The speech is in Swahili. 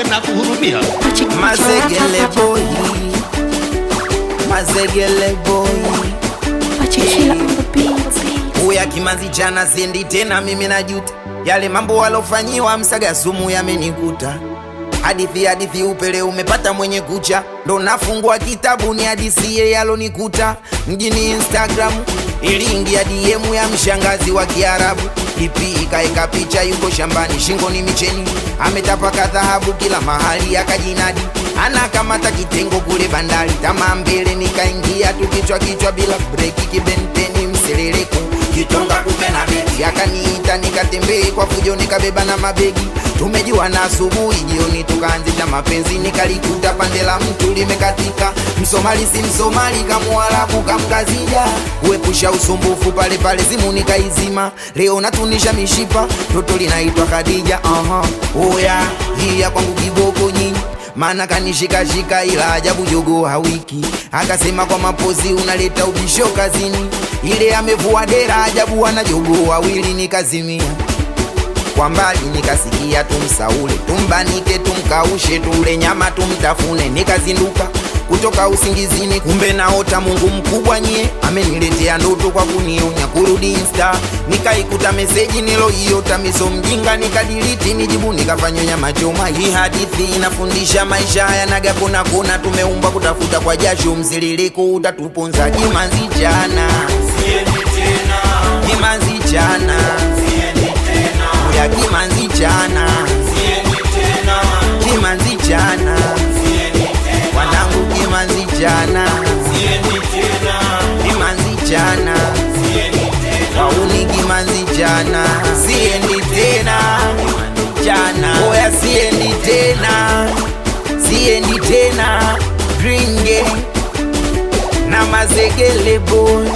wewe na kuhurumia. Mazegele boy, Mazegele boy, uya Kimanzi jana sendi tena mimi najuta. Yale mambo walofanyiwa Msaga sumu yamenikuta. Hadithi upele umepata mwenye kucha. Ndo nafungua kitabu ni hadithi yalonikuta. Mjini Instagram iliingia DM ya mshangazi wa Kiarabu. Ipi ikaeka picha yuko shambani, shingoni micheni, ametapaka dhahabu kila mahali akajinadi. Anakamata kitengo kule bandari, tamaa mbele nikaingia tu kichwa bila breki, kibenteni mseleleko kitonga kupena beti. Akaniita nikatembee kwa fujo nikabeba na mabegi. Tumejua na asubuhi jioni tukaanzisha mapenzi. Nikalikuta pande la mtu limekatika. Msomali si Msomali kamuarabu kamgazija. Kuepusha usumbufu pale pale simu nikaizima. Leo natunisha mishipa toto linaitwa Khadija. Oya hii kwangu kiboko nyinyi, mana kanishikashika ila ajabu jogo hawiki. Akasema kwa mapozi unaleta ubisho kazini. Ile amevua dera ajabu wana jogo wawili. Nikazimia kwa mbali nikasikia tumsaule, tumbanike tumkaushe, tule nyama tumtafune. Nikazinduka kutoka usingizini, kumbe naota Mungu mkubwa nye ameniletea ndoto kwa kunionya kurudi Insta. Nikaikuta meseji niloiota miso mjinga, nikadelete nijibu nikafanya nyama choma. Hii hadithi inafundisha maisha yanaga kona kona. Tumeumba kutafuta kwa jasho, mzilileko utatuponza. Kimanzi jana siendi tena, Kimanzi jana ya Kimanzi jana siendi tena, Kimanzi jana siendi tena, wanangu Kimanzi jana siendi tena, Kimanzi jana siendi tena, wauni Kimanzi jana siendi tena, jana oya siendi tena, siendi tena. Green Gang na Mazegele boy.